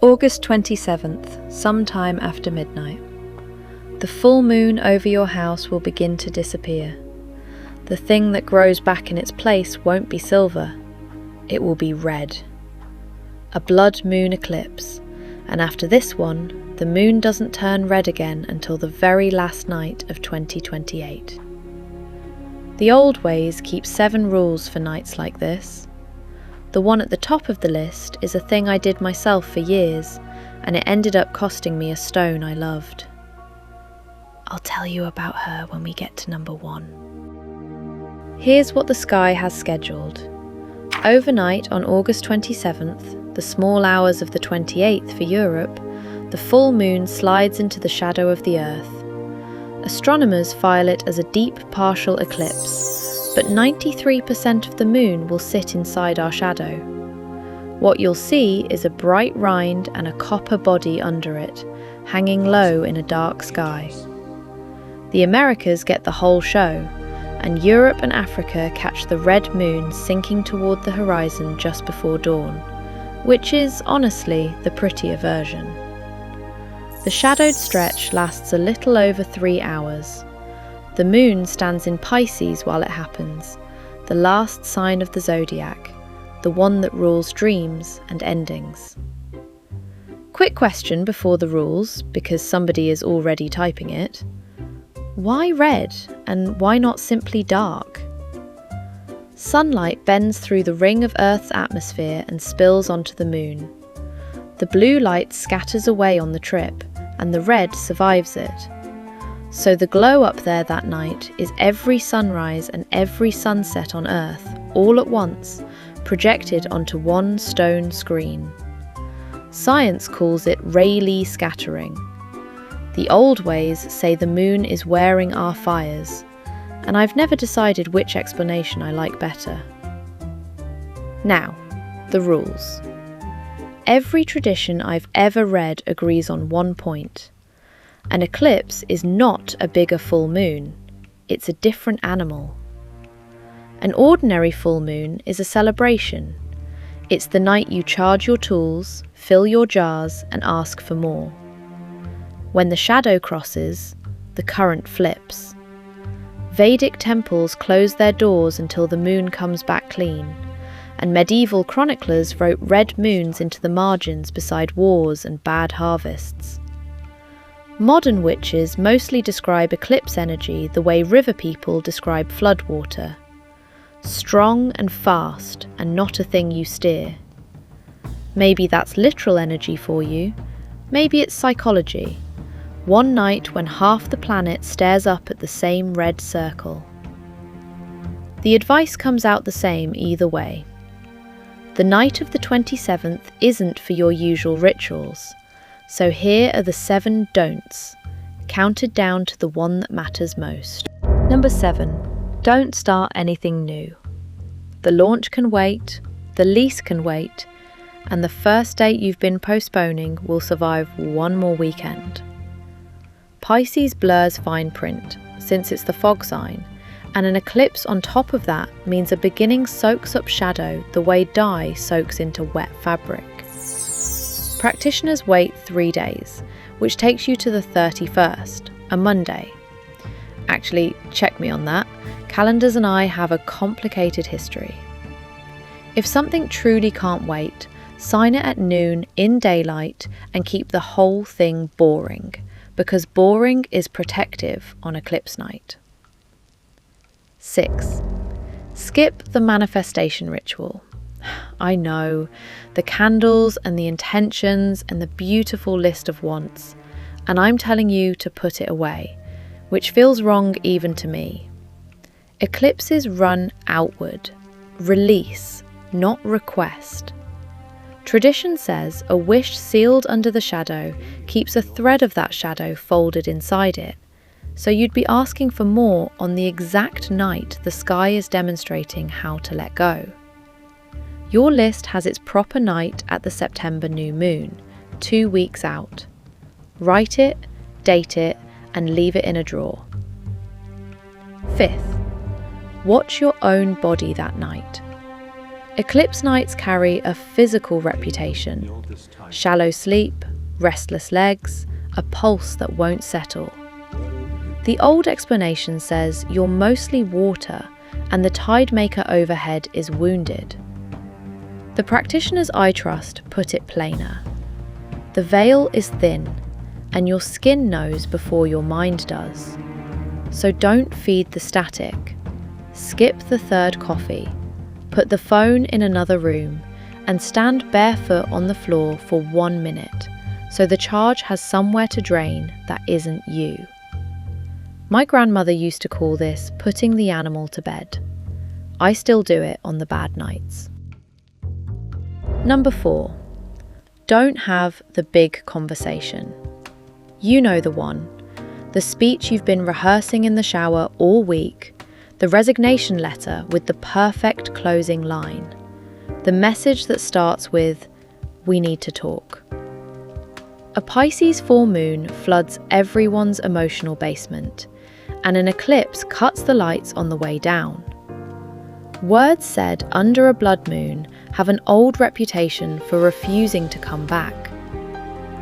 August 27th, sometime after midnight. The full moon over your house will begin to disappear. The thing that grows back in its place won't be silver. It will be red. A blood moon eclipse, and after this one, the moon doesn't turn red again until the very last night of 2028. The old ways keep 7 rules for nights like this. The one at the top of the list is a thing I did myself for years, and it ended up costing me a stone I loved. I'll tell you about her when we get to number 1. Here's what the sky has scheduled. Overnight on August 27th, the small hours of the 28th for Europe, the full moon slides into the shadow of the Earth. Astronomers file it as a deep partial eclipse, but 93% of the moon will sit inside our shadow. What you'll see is a bright rind and a copper body under it, hanging low in a dark sky. The Americas get the whole show, and Europe and Africa catch the red moon sinking toward the horizon just before dawn, which is, honestly, the prettier version. The shadowed stretch lasts a little over 3 hours. The moon stands in Pisces while it happens, the last sign of the zodiac, the one that rules dreams and endings. Quick question before the rules, because somebody is already typing it. Why red, and why not simply dark? Sunlight bends through the ring of Earth's atmosphere and spills onto the moon. The blue light scatters away on the trip, and the red survives it. So the glow up there that night is every sunrise and every sunset on Earth, all at once, projected onto one stone screen. Science calls it Rayleigh scattering. The old ways say the moon is wearing our fires, and I've never decided which explanation I like better. Now, the rules. Every tradition I've ever read agrees on one point. An eclipse is not a bigger full moon, it's a different animal. An ordinary full moon is a celebration. It's the night you charge your tools, fill your jars, and ask for more. When the shadow crosses, the current flips. Vedic temples close their doors until the moon comes back clean, and medieval chroniclers wrote red moons into the margins beside wars and bad harvests. Modern witches mostly describe eclipse energy the way river people describe floodwater. Strong and fast, and not a thing you steer. Maybe that's literal energy for you, maybe it's psychology. One night when half the planet stares up at the same red circle. The advice comes out the same either way. The night of the 27th isn't for your usual rituals, so here are the 7 don'ts, counted down to the one that matters most. Number 7. Don't start anything new. The launch can wait, the lease can wait, and the first date you've been postponing will survive one more weekend. Pisces blurs fine print, since it's the fog sign, and an eclipse on top of that means a beginning soaks up shadow the way dye soaks into wet fabric. Practitioners wait 3 days, which takes you to the 31st, a Monday. Actually, check me on that. Calendars and I have a complicated history. If something truly can't wait, sign it at noon in daylight and keep the whole thing boring, because boring is protective on eclipse night. 6. Skip the manifestation ritual. I know, the candles and the intentions and the beautiful list of wants, and I'm telling you to put it away, which feels wrong even to me. Eclipses run outward, release, not request. Tradition says a wish sealed under the shadow keeps a thread of that shadow folded inside it, so you'd be asking for more on the exact night the sky is demonstrating how to let go. Your list has its proper night at the September new moon, 2 weeks out. Write it, date it, and leave it in a drawer. 5th, watch your own body that night. Eclipse nights carry a physical reputation: shallow sleep, restless legs, a pulse that won't settle. The old explanation says you're mostly water and the tide maker overhead is wounded. The practitioners I trust put it plainer. The veil is thin, and your skin knows before your mind does. So don't feed the static. Skip the third coffee, put the phone in another room, and stand barefoot on the floor for 1 minute, so the charge has somewhere to drain that isn't you. My grandmother used to call this putting the animal to bed. I still do it on the bad nights. Number 4. Don't have the big conversation. You know the one. The speech you've been rehearsing in the shower all week. The resignation letter with the perfect closing line. The message that starts with, "We need to talk." A Pisces full moon floods everyone's emotional basement, and an eclipse cuts the lights on the way down. Words said under a blood moon have an old reputation for refusing to come back.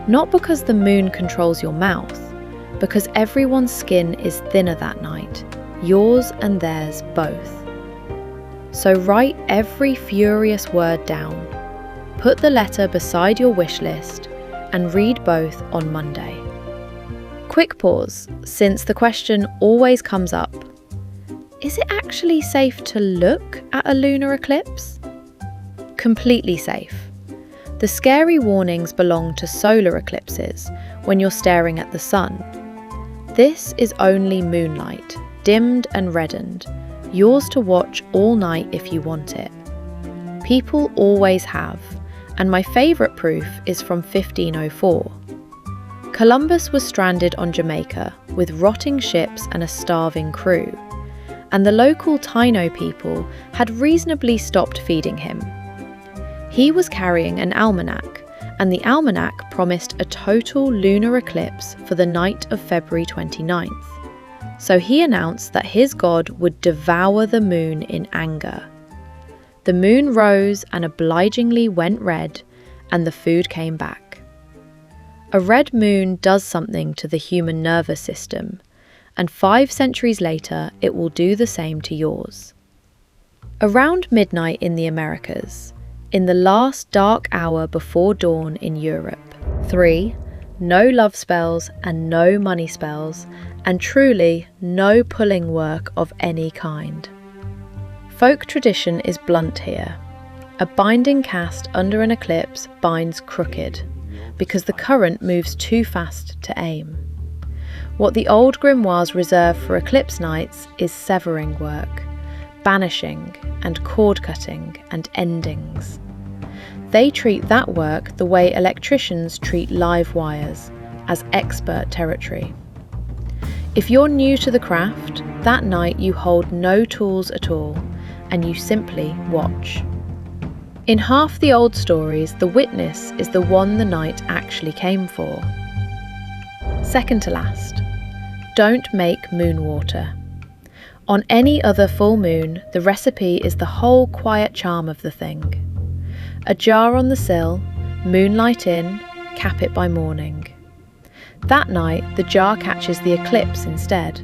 Not because the moon controls your mouth, because everyone's skin is thinner that night, yours and theirs both. So write every furious word down, put the letter beside your wish list, and read both on Monday. Quick pause, since the question always comes up. Is it actually safe to look at a lunar eclipse? Completely safe. The scary warnings belong to solar eclipses, when you're staring at the sun. This is only moonlight, dimmed and reddened, yours to watch all night if you want it. People always have, and my favourite proof is from 1504. Columbus was stranded on Jamaica with rotting ships and a starving crew, and the local Taino people had reasonably stopped feeding him. He was carrying an almanac, and the almanac promised a total lunar eclipse for the night of February 29th. So he announced that his god would devour the moon in anger. The moon rose and obligingly went red, and the food came back. A red moon does something to the human nervous system, and 5 centuries later it will do the same to yours. Around midnight in the Americas, in the last dark hour before dawn in Europe. 3. No love spells and no money spells, and truly no pulling work of any kind. Folk tradition is blunt here. A binding cast under an eclipse binds crooked, because the current moves too fast to aim. What the old grimoires reserve for eclipse nights is severing work, banishing and cord cutting and endings. They treat that work the way electricians treat live wires, as expert territory. If you're new to the craft, that night you hold no tools at all, and you simply watch. In half the old stories, the witness is the one the night actually came for. Second to last, don't make moon water. On any other full moon, the recipe is the whole quiet charm of the thing. A jar on the sill, moonlight in, cap it by morning. That night, the jar catches the eclipse instead,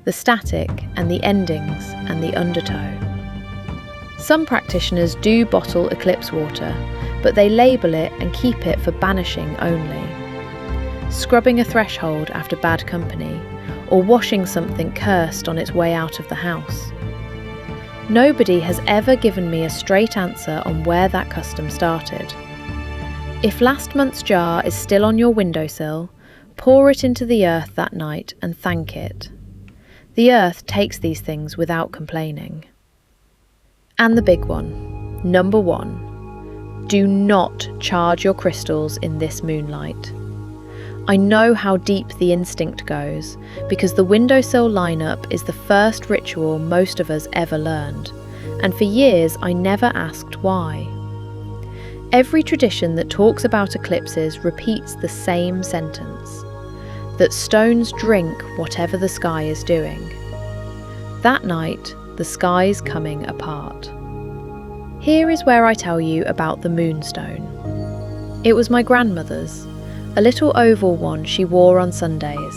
the static and the endings and the undertow. Some practitioners do bottle eclipse water, but they label it and keep it for banishing only. Scrubbing a threshold after bad company, or washing something cursed on its way out of the house. Nobody has ever given me a straight answer on where that custom started. If last month's jar is still on your windowsill, pour it into the earth that night and thank it. The earth takes these things without complaining. And the big one, number 1, do not charge your crystals in this moonlight. I know how deep the instinct goes, because the windowsill lineup is the first ritual most of us ever learned, and for years I never asked why. Every tradition that talks about eclipses repeats the same sentence, that stones drink whatever the sky is doing. That night, the sky's coming apart. Here is where I tell you about the moonstone. It was my grandmother's, a little oval one she wore on Sundays.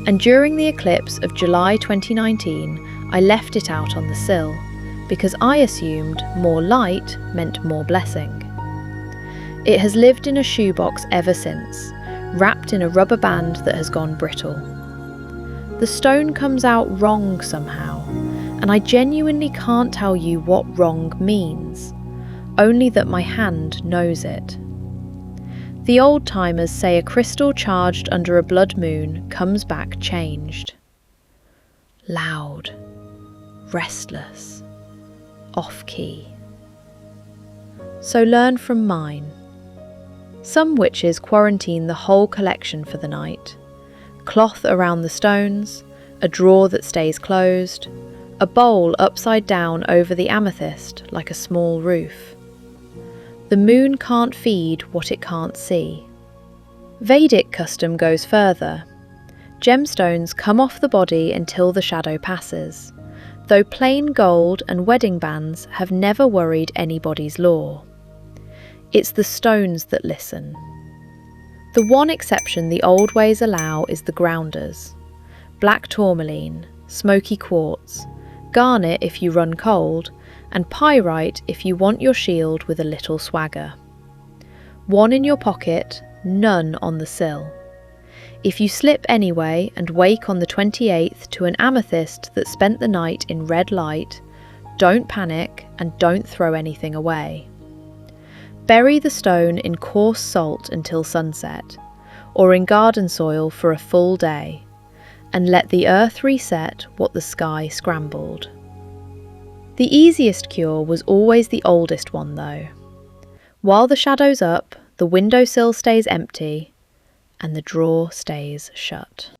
And during the eclipse of July 2019, I left it out on the sill, because I assumed more light meant more blessing. It has lived in a shoebox ever since, wrapped in a rubber band that has gone brittle. The stone comes out wrong somehow, and I genuinely can't tell you what wrong means, only that my hand knows it. The old-timers say a crystal charged under a blood moon comes back changed. Loud, restless, off-key. So learn from mine. Some witches quarantine the whole collection for the night. Cloth around the stones, a drawer that stays closed, a bowl upside down over the amethyst like a small roof. The moon can't feed what it can't see. Vedic custom goes further. Gemstones come off the body until the shadow passes, though plain gold and wedding bands have never worried anybody's law. It's the stones that listen. The one exception the old ways allow is the grounders. Black tourmaline, smoky quartz, garnet if you run cold, and pyrite if you want your shield with a little swagger. One in your pocket, none on the sill. If you slip anyway and wake on the 28th to an amethyst that spent the night in red light, don't panic and don't throw anything away. Bury the stone in coarse salt until sunset, or in garden soil for a full day, and let the earth reset what the sky scrambled. The easiest cure was always the oldest one though. While the shadow's up, the windowsill stays empty, and the drawer stays shut.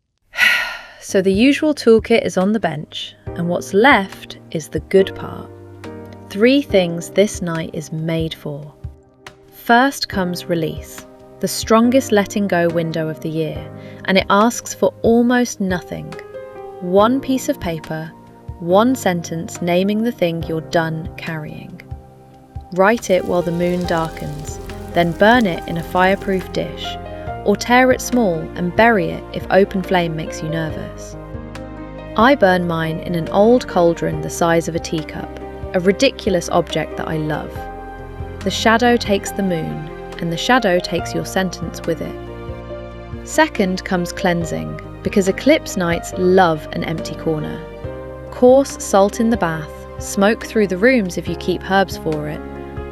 So the usual toolkit is on the bench, and what's left is the good part. 3 things this night is made for. First comes release, the strongest letting go window of the year, and it asks for almost nothing. 1 piece of paper, 1 sentence naming the thing you're done carrying. Write it while the moon darkens, then burn it in a fireproof dish, or tear it small and bury it if open flame makes you nervous. I burn mine in an old cauldron the size of a teacup, a ridiculous object that I love. The shadow takes the moon, and the shadow takes your sentence with it. Second comes cleansing, because eclipse nights love an empty corner. Coarse salt in the bath, smoke through the rooms if you keep herbs for it,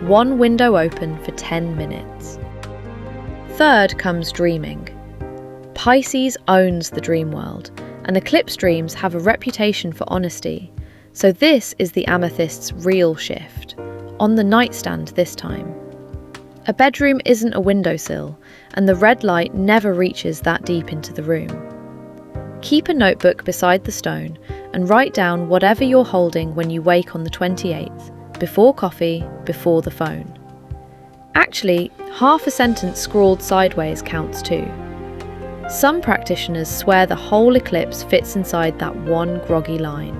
1 window open for 10 minutes. Third comes dreaming. Pisces owns the dream world, and eclipse dreams have a reputation for honesty, so this is the amethyst's real shift, on the nightstand this time. A bedroom isn't a windowsill, and the red light never reaches that deep into the room. Keep a notebook beside the stone and write down whatever you're holding when you wake on the 28th, before coffee, before the phone. Actually, half a sentence scrawled sideways counts too. Some practitioners swear the whole eclipse fits inside that one groggy line.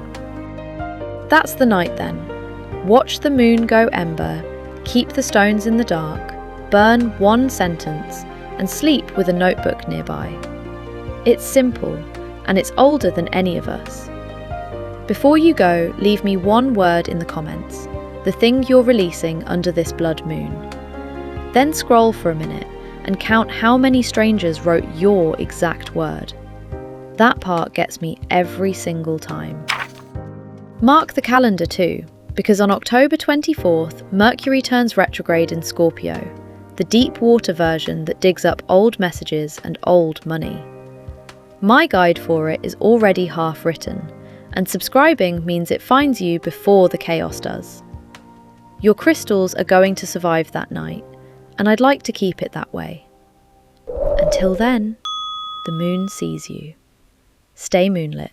That's the night then. Watch the moon go ember, keep the stones in the dark, burn 1 sentence, and sleep with a notebook nearby. It's simple, and it's older than any of us. Before you go, leave me 1 word in the comments, the thing you're releasing under this blood moon. Then scroll for a minute and count how many strangers wrote your exact word. That part gets me every single time. Mark the calendar too, because on October 24th, Mercury turns retrograde in Scorpio, the deep water version that digs up old messages and old money. My guide for it is already half written, and subscribing means it finds you before the chaos does. Your crystals are going to survive that night, and I'd like to keep it that way. Until then, the moon sees you. Stay moonlit.